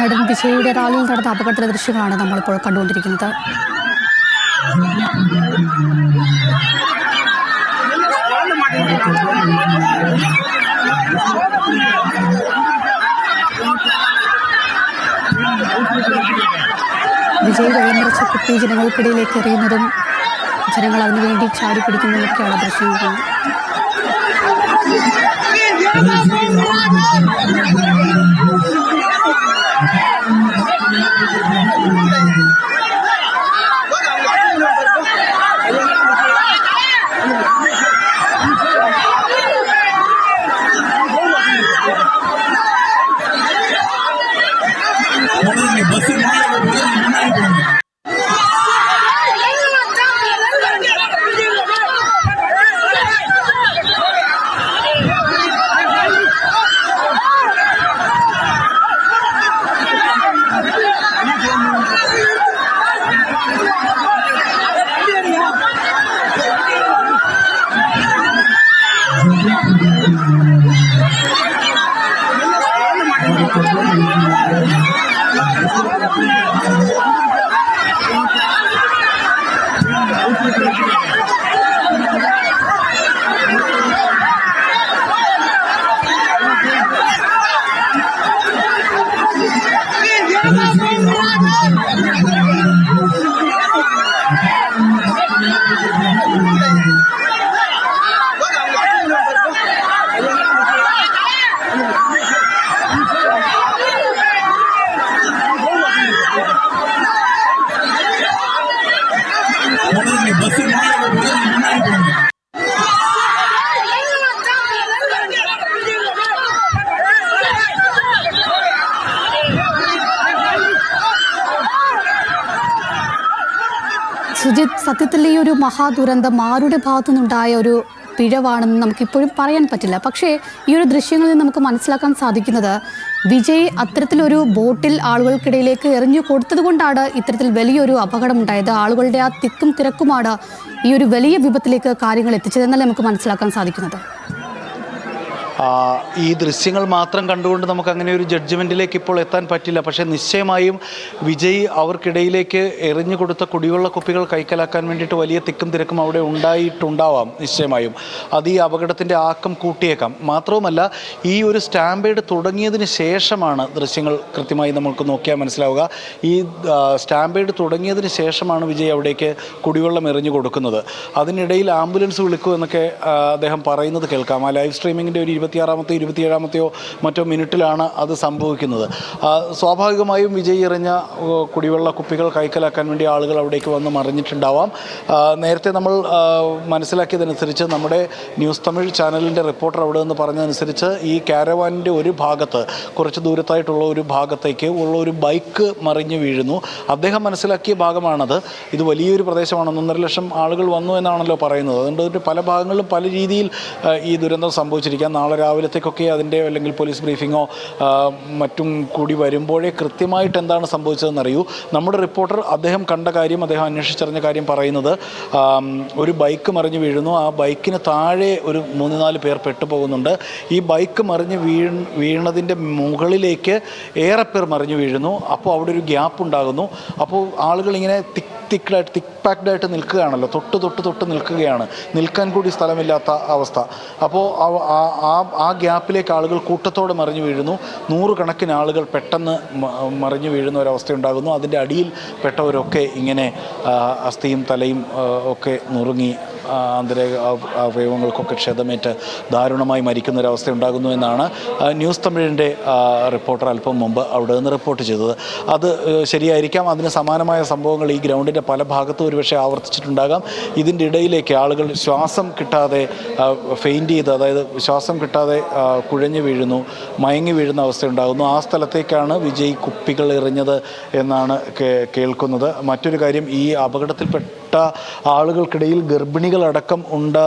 നടൻ വിജയുടെ റാലിയിൽ നടന്ന അപകടത്തിലെ ദൃശ്യങ്ങളാണ് നമ്മളിപ്പോൾ കണ്ടുകൊണ്ടിരിക്കുന്നത്. വിജയ് വെള്ളം നിറച്ച കുപ്പി ജനങ്ങൾക്കിടയിലേക്ക് എറിയുന്നതും ജനങ്ങൾ അതിനുവേണ്ടി ചാടി പിടിക്കുന്നതൊക്കെയാണ് ദൃശ്യങ്ങൾ. സുജിത്, സത്യത്തിൽ ഈ ഒരു മഹാദുരന്തം ആരുടെ ഭാഗത്തു നിന്നുണ്ടായ ഒരു പിഴവാണെന്ന് നമുക്കിപ്പോഴും പറയാൻ പറ്റില്ല. പക്ഷേ ഈ ഒരു ദൃശ്യങ്ങളിൽ നമുക്ക് മനസ്സിലാക്കാൻ സാധിക്കുന്നത് വിജയ് അത്തരത്തിലൊരു ബോട്ടിൽ ആളുകൾക്കിടയിലേക്ക് എറിഞ്ഞു കൊടുത്തത് കൊണ്ടാണ് ഇത്തരത്തിൽ വലിയൊരു അപകടമുണ്ടായത്. ആളുകളുടെ ആ തിക്കും തിരക്കുമാണ് ഈ ഒരു വലിയ വിപത്തിലേക്ക് കാര്യങ്ങൾ എത്തിച്ചതെന്നല്ലേ നമുക്ക് മനസ്സിലാക്കാൻ സാധിക്കുന്നത്. ഈ ദൃശ്യങ്ങൾ മാത്രം കണ്ടുകൊണ്ട് നമുക്ക് അങ്ങനെ ഒരു ജഡ്ജ്മെൻറ്റിലേക്ക് ഇപ്പോൾ എത്താൻ പറ്റില്ല. പക്ഷേ നിശ്ചയമായും വിജയ് അവർക്കിടയിലേക്ക് എറിഞ്ഞു കൊടുത്ത കുടിവെള്ള കുപ്പികൾ കൈക്കലാക്കാൻ വേണ്ടിയിട്ട് വലിയ തിക്കും തിരക്കും അവിടെ ഉണ്ടായിട്ടുണ്ടാവാം. നിശ്ചയമായും അത് ഈ അപകടത്തിൻ്റെ ആക്കം കൂട്ടിയേക്കാം. മാത്രവുമല്ല, ഈ ഒരു സ്റ്റാമ്പേഡ് തുടങ്ങിയതിന് ശേഷമാണ് ദൃശ്യങ്ങൾ കൃത്യമായി നമുക്ക് നോക്കിയാൽ മനസ്സിലാവുക. ഈ സ്റ്റാമ്പേഡ് തുടങ്ങിയതിന് ശേഷമാണ് വിജയ് അവിടേക്ക് കുടിവെള്ളം എറിഞ്ഞു കൊടുക്കുന്നത്. അതിനിടയിൽ ആംബുലൻസ് വിളിക്കൂ എന്നൊക്കെ അദ്ദേഹം പറയുന്നത് കേൾക്കാം. ആ ലൈവ് സ്ട്രീമിങ്ങിൻ്റെ ഒരു 26-ാമത്തെയോ 27-ാമത്തെയോ മറ്റോ മിനിറ്റിലാണ് അത് സംഭവിക്കുന്നത്. സ്വാഭാവികമായും വിജയ് എറിഞ്ഞ കുടിവെള്ള കുപ്പികൾ കൈക്കലാക്കാൻ വേണ്ടി ആളുകൾ അവിടേക്ക് വന്ന് മറിഞ്ഞിട്ടുണ്ടാവാം. നേരത്തെ നമ്മൾ മനസ്സിലാക്കിയതനുസരിച്ച് നമ്മുടെ ന്യൂസ് തമിഴ് ചാനലിൻ്റെ റിപ്പോർട്ടർ അവിടെ നിന്ന് പറഞ്ഞതനുസരിച്ച് ഈ കാരവാനിൻ്റെ ഒരു ഭാഗത്ത്, കുറച്ച് ദൂരത്തായിട്ടുള്ള ഒരു ഭാഗത്തേക്ക് ഉള്ള ഒരു ബൈക്ക് മറിഞ്ഞു വീഴുന്നു. അദ്ദേഹം മനസ്സിലാക്കിയ ഭാഗമാണത്. ഇത് വലിയൊരു പ്രദേശമാണ്, 1.5 ലക്ഷം ആളുകൾ വന്നു എന്നാണല്ലോ പറയുന്നത്. അതുകൊണ്ട് പല ഭാഗങ്ങളിലും പല രീതിയിൽ ഈ ദുരന്തം സംഭവിച്ചിരിക്കാം. നാളെ രാവിലത്തേക്കൊക്കെ അതിൻ്റെ അല്ലെങ്കിൽ പോലീസ് ബ്രീഫിങ്ങോ മറ്റും കൂടി വരുമ്പോഴേ കൃത്യമായിട്ട് എന്താണ് സംഭവിച്ചതെന്നറിയൂ. നമ്മുടെ റിപ്പോർട്ടർ അദ്ദേഹം കണ്ട കാര്യം, അദ്ദേഹം അന്വേഷിച്ചറിഞ്ഞ കാര്യം പറയുന്നത്, ഒരു ബൈക്ക് മറിഞ്ഞ് വീഴുന്നു. ആ ബൈക്കിന് താഴെ ഒരു 3-4 പേർ പെട്ടുപോകുന്നുണ്ട്. ഈ ബൈക്ക് മറിഞ്ഞ് വീണതിൻ്റെ മുകളിലേക്ക് ഏറെ പേർ മറിഞ്ഞു വീഴുന്നു. അപ്പോൾ അവിടെ ഒരു ഗ്യാപ്പ് ഉണ്ടാകുന്നു. അപ്പോൾ ആളുകൾ ഇങ്ങനെ തിക്ക് പാക്ഡായിട്ട് നിൽക്കുകയാണല്ലോ, തൊട്ട് നിൽക്കുകയാണ്. നിൽക്കാൻ കൂടി സ്ഥലമില്ലാത്ത അവസ്ഥ. അപ്പോൾ ആ ഗ്യാപ്പിലേക്ക് ആളുകൾ കൂട്ടത്തോടെ മറിഞ്ഞു വീഴുന്നു. 100 കണക്കിന് ആളുകൾ പെട്ടെന്ന് മറിഞ്ഞു വീഴുന്ന ഒരവസ്ഥയുണ്ടാകുന്നു. അതിൻ്റെ അടിയിൽ പെട്ടവരൊക്കെ ഇങ്ങനെ അസ്ഥിയും തലയും ഒക്കെ നുറുങ്ങി അവയവങ്ങൾക്കൊക്കെ ക്ഷതമേറ്റ് ദാരുണമായി മരിക്കുന്ന ഒരവസ്ഥ ഉണ്ടാകുന്നു എന്നാണ് ന്യൂസ് തമിഴിൻ്റെ റിപ്പോർട്ടർ അല്പം മുമ്പ് അവിടെ നിന്ന് റിപ്പോർട്ട് ചെയ്തത്. അത് ശരിയായിരിക്കാം. അതിന് സമാനമായ സംഭവങ്ങൾ ഈ ഗ്രൗണ്ടിൻ്റെ പല ഭാഗത്തും ഒരുപക്ഷെ ആവർത്തിച്ചിട്ടുണ്ടാകാം. ഇതിൻ്റെ ഇടയിലേക്ക് ആളുകൾ ശ്വാസം കിട്ടാതെ ഫെയിൻറ്റ് ചെയ്ത്, അതായത് ശ്വാസം കിട്ടാതെ കുഴഞ്ഞു വീഴുന്നു, മയങ്ങി വീഴുന്ന അവസ്ഥയുണ്ടാകുന്നു. ആ സ്ഥലത്തേക്കാണ് വിജയ് കുപ്പികൾ എറിഞ്ഞത് എന്നാണ് കേൾക്കുന്നത്. മറ്റൊരു കാര്യം, ഈ അപകടത്തിൽപ്പെട്ട ആളുകൾക്കിടയിൽ ഗർഭിണികളടക്കം ഉണ്ട്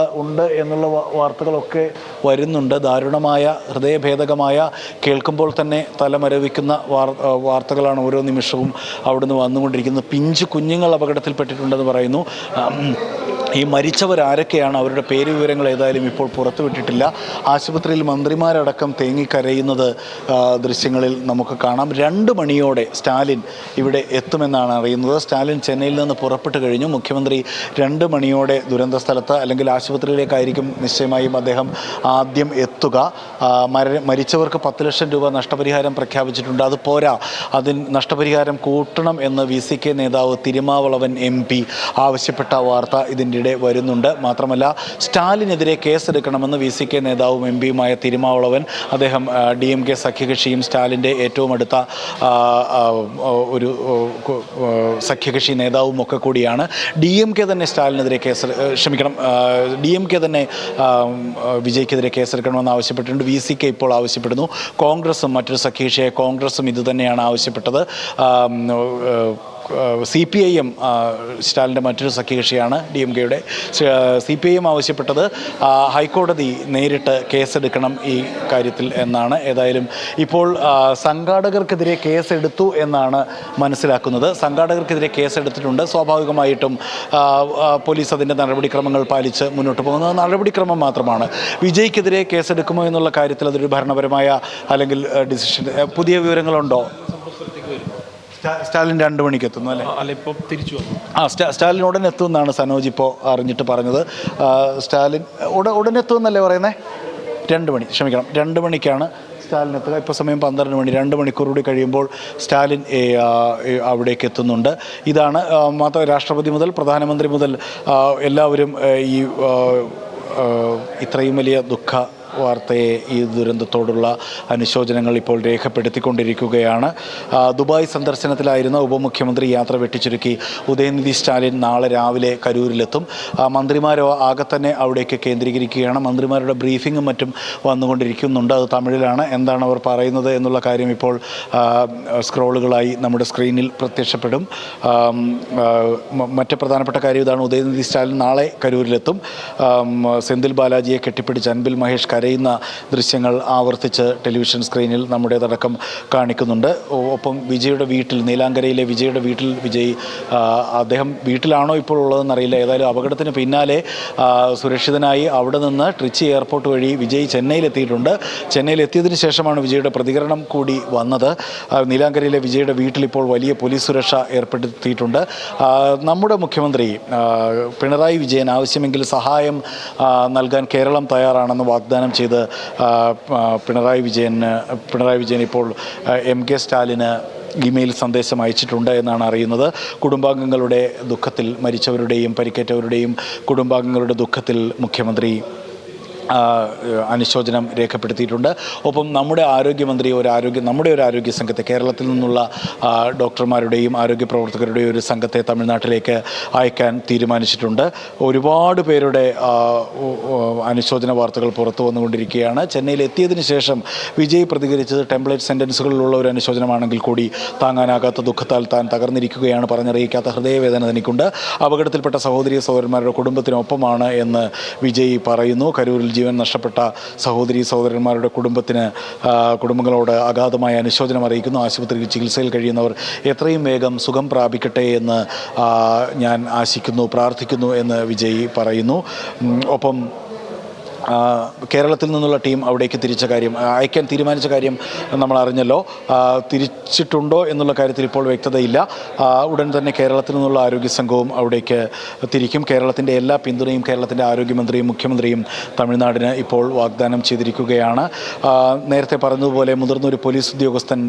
എന്നുള്ള വാർത്തകളൊക്കെ വരുന്നുണ്ട്. ദാരുണമായ, ഹൃദയഭേദകമായ, കേൾക്കുമ്പോൾ തന്നെ തലമരവിക്കുന്ന വാർത്തകളാണ് ഓരോ നിമിഷവും അവിടുന്ന് വന്നുകൊണ്ടിരിക്കുന്നത്. പിഞ്ചു കുഞ്ഞുങ്ങൾ അപകടത്തിൽപ്പെട്ടിട്ടുണ്ടെന്ന് പറയുന്നു. ഈ മരിച്ചവരാരൊക്കെയാണ്, അവരുടെ പേര് വിവരങ്ങൾ ഏതായാലും ഇപ്പോൾ പുറത്തുവിട്ടിട്ടില്ല. ആശുപത്രിയിൽ മന്ത്രിമാരടക്കം തേങ്ങിക്കരയുന്നത് ദൃശ്യങ്ങളിൽ നമുക്ക് കാണാം. 2 മണിയോടെ സ്റ്റാലിൻ ഇവിടെ എത്തുമെന്നാണ് അറിയുന്നത്. സ്റ്റാലിൻ ചെന്നൈയിൽ നിന്ന് പുറപ്പെട്ടു കഴിഞ്ഞു. മുഖ്യമന്ത്രി 2 മണിയോടെ ദുരന്ത സ്ഥലത്ത് അല്ലെങ്കിൽ ആശുപത്രിയിലേക്കായിരിക്കും നിശ്ചയമായും അദ്ദേഹം ആദ്യം എത്തുക. മരിച്ചവർക്ക് 10 ലക്ഷം രൂപ നഷ്ടപരിഹാരം പ്രഖ്യാപിച്ചിട്ടുണ്ട്. അത് പോരാ, അതിന് നഷ്ടപരിഹാരം കൂട്ടണം എന്ന് VCK നേതാവ് തിരുമാവളവൻ MP ആവശ്യപ്പെട്ട വാർത്ത ഇതിൻ്റെ വരുന്നുണ്ട്. മാത്രമല്ല സ്റ്റാലിനെതിരെ കേസെടുക്കണമെന്ന് VCK നേതാവും MP-യുമായ തിരുമാവളവൻ, അദ്ദേഹം DMK സഖ്യകക്ഷിയും സ്റ്റാലിൻ്റെ ഏറ്റവും അടുത്ത ഒരു സഖ്യകക്ഷി നേതാവും ഒക്കെ കൂടിയാണ്. DMK തന്നെ സ്റ്റാലിനെതിരെ DMK തന്നെ വിജയ്ക്കെതിരെ കേസെടുക്കണമെന്ന് ആവശ്യപ്പെട്ടിട്ടുണ്ട്. VCK ഇപ്പോൾ ആവശ്യപ്പെടുന്നു. കോൺഗ്രസും മറ്റൊരു സഖ്യകക്ഷിയായ കോൺഗ്രസും ഇത് തന്നെയാണ് ആവശ്യപ്പെട്ടത്. CPIM സ്റ്റാലിൻ്റെ മറ്റൊരു സഖ്യകക്ഷിയാണ് DMK-യുടെ. CPIM ആവശ്യപ്പെട്ടത് ഹൈക്കോടതി നേരിട്ട് കേസെടുക്കണം ഈ കാര്യത്തിൽ എന്നാണ്. ഏതായാലും ഇപ്പോൾ സംഘാടകർക്കെതിരെ കേസെടുത്തു എന്നാണ് മനസ്സിലാക്കുന്നത്. സംഘാടകർക്കെതിരെ കേസെടുത്തിട്ടുണ്ട്. സ്വാഭാവികമായിട്ടും പോലീസ് അതിൻ്റെ നടപടിക്രമങ്ങൾ പാലിച്ച് മുന്നോട്ട് പോകുന്നത് നടപടിക്രമം മാത്രമാണ്. വിജയ്ക്കെതിരെ കേസെടുക്കുമോ എന്നുള്ള കാര്യത്തിൽ അതൊരു ഭരണപരമായ അല്ലെങ്കിൽ ഡിസിഷൻ, പുതിയ വിവരങ്ങളുണ്ടോ? സ്റ്റാലിൻ 2 മണിക്ക് എത്തുന്നു അല്ലേ? ഇപ്പോൾ തിരിച്ചു വന്നു. സ്റ്റാലിൻ ഉടൻ എത്തുമെന്നാണ് സനോജ് ഇപ്പോൾ അറിഞ്ഞിട്ട് പറഞ്ഞത്. സ്റ്റാലിൻ ഉടൻ എത്തുമെന്നല്ലേ പറയുന്നത്? 2 മണി, ക്ഷമിക്കണം, 2 മണിക്കാണ് സ്റ്റാലിൻ എത്തുക. ഇപ്പോൾ സമയം 12 മണി. 2 മണിക്കൂർ കൂടി കഴിയുമ്പോൾ സ്റ്റാലിൻ അവിടേക്ക് എത്തുന്നുണ്ട്. ഇതാണ് മാത്രം രാഷ്ട്രപതി മുതൽ പ്രധാനമന്ത്രി മുതൽ എല്ലാവരും ഈ ഇത്രയും വലിയ ദുഃഖ വാർത്തയെ, ഈ ദുരന്തത്തോടുള്ള അനുശോചനങ്ങൾ ഇപ്പോൾ രേഖപ്പെടുത്തിക്കൊണ്ടിരിക്കുകയാണ്. ദുബായ് സന്ദർശനത്തിലായിരുന്ന ഉപമുഖ്യമന്ത്രി യാത്ര വെട്ടിച്ചുരുക്കി. ഉദയനിധി സ്റ്റാലിൻ നാളെ രാവിലെ കരൂരിലെത്തും. മന്ത്രിമാരോ ആകെ തന്നെ അവിടേക്ക് കേന്ദ്രീകരിക്കുകയാണ്. മന്ത്രിമാരുടെ ബ്രീഫിങ്ങും മറ്റും വന്നുകൊണ്ടിരിക്കുന്നുണ്ട്. അത് തമിഴിലാണ്. എന്താണ് അവർ പറയുന്നത് എന്നുള്ള കാര്യം ഇപ്പോൾ സ്ക്രോളുകളായി നമ്മുടെ സ്ക്രീനിൽ പ്രത്യക്ഷപ്പെടും. മറ്റ് പ്രധാനപ്പെട്ട കാര്യം ഇതാണ്. ഉദയനിധി സ്റ്റാലിൻ നാളെ കരൂരിലെത്തും. സെന്തിൽ ബാലാജിയെ കെട്ടിപ്പിടിച്ച് അൻബിൽ മഹേഷ് കരയുന്ന ദൃശ്യങ്ങൾ ആവർത്തിച്ച് ടെലിവിഷൻ സ്ക്രീനിൽ നമ്മുടേതടക്കം കാണിക്കുന്നുണ്ട്. ഒപ്പം വിജയുടെ വീട്ടിൽ, നീലാങ്കരയിലെ വിജയുടെ വീട്ടിൽ വിജയ്, അദ്ദേഹം വീട്ടിലാണോ ഇപ്പോൾ ഉള്ളതെന്നറിയില്ല. ഏതായാലും അപകടത്തിന് പിന്നാലെ സുരക്ഷിതനായി അവിടെ നിന്ന് ട്രിച്ചി എയർപോർട്ട് വഴി വിജയ് ചെന്നൈയിലെത്തിയിട്ടുണ്ട്. ചെന്നൈയിലെത്തിയതിന് ശേഷമാണ് വിജയുടെ പ്രതികരണം കൂടി വന്നത്. നീലാങ്കരയിലെ വിജയുടെ വീട്ടിൽ ഇപ്പോൾ വലിയ പോലീസ് സുരക്ഷ ഏർപ്പെടുത്തിയിട്ടുണ്ട്. നമ്മുടെ മുഖ്യമന്ത്രി പിണറായി വിജയൻ ആവശ്യമെങ്കിൽ സഹായം നൽകാൻ കേരളം തയ്യാറാണെന്ന് വാഗ്ദാനം ചെയ്ത് പിണറായി വിജയൻ ഇപ്പോൾ MK സ്റ്റാലിന് ഇമെയിൽ സന്ദേശം അയച്ചിട്ടുണ്ട് എന്നാണ് അറിയുന്നത്. കുടുംബാംഗങ്ങളുടെ ദുഃഖത്തിൽ, മരിച്ചവരുടെയും പരിക്കേറ്റവരുടെയും കുടുംബാംഗങ്ങളുടെ ദുഃഖത്തിൽ മുഖ്യമന്ത്രി അനുശോചനം രേഖപ്പെടുത്തിയിട്ടുണ്ട്. ഒപ്പം നമ്മുടെ ആരോഗ്യമന്ത്രി നമ്മുടെ ഒരു ആരോഗ്യ സംഘത്തെ, കേരളത്തിൽ നിന്നുള്ള ഡോക്ടർമാരുടെയും ആരോഗ്യ പ്രവർത്തകരുടെയും ഒരു സംഘത്തെ തമിഴ്നാട്ടിലേക്ക് അയക്കാൻ തീരുമാനിച്ചിട്ടുണ്ട്. ഒരുപാട് പേരുടെ അനുശോചന വാർത്തകൾ പുറത്തു വന്നുകൊണ്ടിരിക്കുകയാണ്. ചെന്നൈയിൽ എത്തിയതിന് ശേഷം വിജയ് പ്രതികരിച്ചത് ടെംപ്ലേറ്റ് സെൻറ്റൻസുകളിലുള്ള ഒരു അനുശോചനമാണെങ്കിൽ കൂടി താങ്ങാനാകാത്ത ദുഃഖത്താൽ താൻ തകർന്നിരിക്കുകയാണ്, പറഞ്ഞറിയിക്കാത്ത ഹൃദയവേദന തനിക്കുണ്ട്. അപകടത്തിൽപ്പെട്ട സഹോദരി സഹോദരന്മാരുടെ കുടുംബത്തിനൊപ്പമാണ് എന്ന് വിജയ് പറയുന്നു. കരൂരിൽ ജീവൻ നഷ്ടപ്പെട്ട സഹോദരി സഹോദരന്മാരുടെ കുടുംബങ്ങളോട് അഗാധമായ അനുശോചനം അറിയിക്കുന്നു. ആശുപത്രിയിൽ ചികിത്സയിൽ കഴിയുന്നവർ എത്രയും വേഗം സുഖം പ്രാപിക്കട്ടെ എന്ന് ഞാൻ ആശിക്കുന്നു, പ്രാർത്ഥിക്കുന്നു എന്ന് വിജയ് പറയുന്നു. ഒപ്പം കേരളത്തിൽ നിന്നുള്ള ടീം അവിടേക്ക് അയക്കാൻ തീരുമാനിച്ച കാര്യം നമ്മൾ അറിഞ്ഞല്ലോ. തിരിച്ചിട്ടുണ്ടോ എന്നുള്ള കാര്യത്തിൽ ഇപ്പോൾ വ്യക്തതയില്ല. ഉടൻ തന്നെ കേരളത്തിൽ നിന്നുള്ള ആരോഗ്യ സംഘവും അവിടേക്ക് തിരിക്കും. കേരളത്തിൻ്റെ എല്ലാ പിന്തുണയും കേരളത്തിൻ്റെ ആരോഗ്യമന്ത്രിയും മുഖ്യമന്ത്രിയും തമിഴ്നാടിന് ഇപ്പോൾ വാഗ്ദാനം ചെയ്തിരിക്കുകയാണ്. നേരത്തെ പറഞ്ഞതുപോലെ മുതിർന്നൊരു പോലീസ് ഉദ്യോഗസ്ഥൻ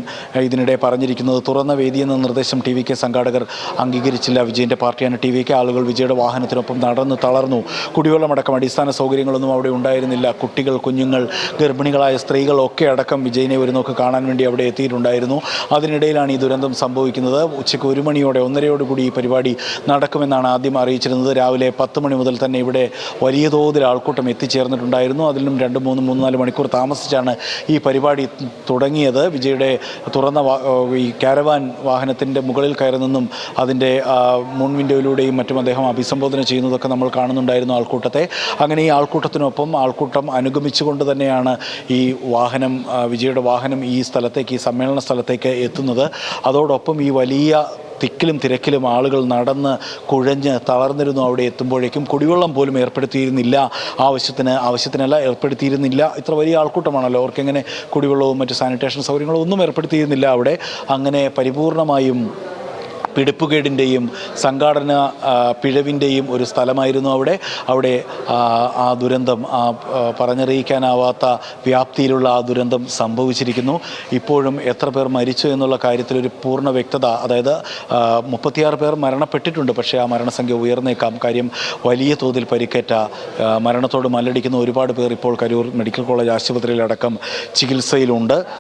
ഇതിനിടെ പറഞ്ഞിരിക്കുന്നത്, തുറന്ന വേദി എന്ന നിർദ്ദേശം TVK സംഘാടകർ അംഗീകരിച്ചില്ല. വിജയൻ്റെ പാർട്ടിയാണ് TVK. ആളുകൾ വിജയുടെ വാഹനത്തിനൊപ്പം നടന്ന് തളർന്നു. കുടിവെള്ളമടക്കം അടിസ്ഥാന സൗകര്യങ്ങളൊന്നും അവിടെ ഉണ്ടായിരുന്നില്ല. കുട്ടികൾ, കുഞ്ഞുങ്ങൾ, ഗർഭിണികളായ സ്ത്രീകളൊക്കെ അടക്കം വിജയിനെ ഒരു നോക്ക് കാണാൻ വേണ്ടി അവിടെ എത്തിയിട്ടുണ്ടായിരുന്നു. അതിനിടയിലാണ് ഈ ദുരന്തം സംഭവിക്കുന്നത്. ഉച്ചയ്ക്ക് 1 മണിയോടെ 1:30 ഈ പരിപാടി നടക്കുമെന്നാണ് ആദ്യം അറിയിച്ചിരുന്നത്. രാവിലെ 10 മണി മുതൽ തന്നെ ഇവിടെ വലിയ തോതിൽ ആൾക്കൂട്ടം എത്തിച്ചേർന്നിട്ടുണ്ടായിരുന്നു. അതിലും 2-3-4 മണിക്കൂർ താമസിച്ചാണ് ഈ പരിപാടി തുടങ്ങിയത്. വിജയുടെ തുറന്ന ഈ കാരവാൻ വാഹനത്തിൻ്റെ മുകളിൽ കയറി നിന്നും അതിൻ്റെ മുൻ വിൻഡോയിലൂടെയും മറ്റും അദ്ദേഹം അഭിസംബോധന ചെയ്യുന്നതൊക്കെ നമ്മൾ കാണുന്നുണ്ടായിരുന്നു ആൾക്കൂട്ടത്തെ. അങ്ങനെ ഈ ആൾക്കൂട്ടത്തിനൊപ്പം ആൾക്കൂട്ടം അനുഗമിച്ചുകൊണ്ട് തന്നെയാണ് ഈ വിജയുടെ വാഹനം ഈ സമ്മേളന സ്ഥലത്തേക്ക് എത്തുന്നത്. അതോടൊപ്പം ഈ വലിയ തിക്കിലും തിരക്കിലും ആളുകൾ നടന്ന് കുഴഞ്ഞ് തളർന്നിരുന്നു. അവിടെ എത്തുമ്പോഴേക്കും കുടിവെള്ളം പോലും ഏർപ്പെടുത്തിയിരുന്നില്ല, ആവശ്യത്തിനല്ല ഏർപ്പെടുത്തിയിരുന്നില്ല. ഇത്ര വലിയ ആൾക്കൂട്ടമാണല്ലോ, അവർക്കെങ്ങനെ കുടിവെള്ളവും മറ്റ് സാനിറ്റേഷൻ സൗകര്യങ്ങളും ഒന്നും ഏർപ്പെടുത്തിയിരുന്നില്ല അവിടെ. അങ്ങനെ പരിപൂർണമായും പിടിപ്പുകേടിൻ്റെയും സംഘാടന പിഴവിൻ്റെയും ഒരു സ്ഥലമായിരുന്നു അവിടെ ആ ദുരന്തം, പറഞ്ഞറിയിക്കാനാവാത്ത വ്യാപ്തിയിലുള്ള ആ ദുരന്തം സംഭവിച്ചിരിക്കുന്നു. ഇപ്പോഴും എത്ര പേർ മരിച്ചു എന്നുള്ള കാര്യത്തിലൊരു പൂർണ്ണ വ്യക്തത, അതായത് 36 പേർ മരണപ്പെട്ടിട്ടുണ്ട്. പക്ഷേ ആ മരണസംഖ്യ ഉയർന്നേക്കാം. കാര്യം വലിയ തോതിൽ പരിക്കേറ്റ, മരണത്തോട് മല്ലടിക്കുന്ന ഒരുപാട് പേർ ഇപ്പോൾ കരൂർ മെഡിക്കൽ കോളേജ് ആശുപത്രിയിലടക്കം ചികിത്സയിലുണ്ട്.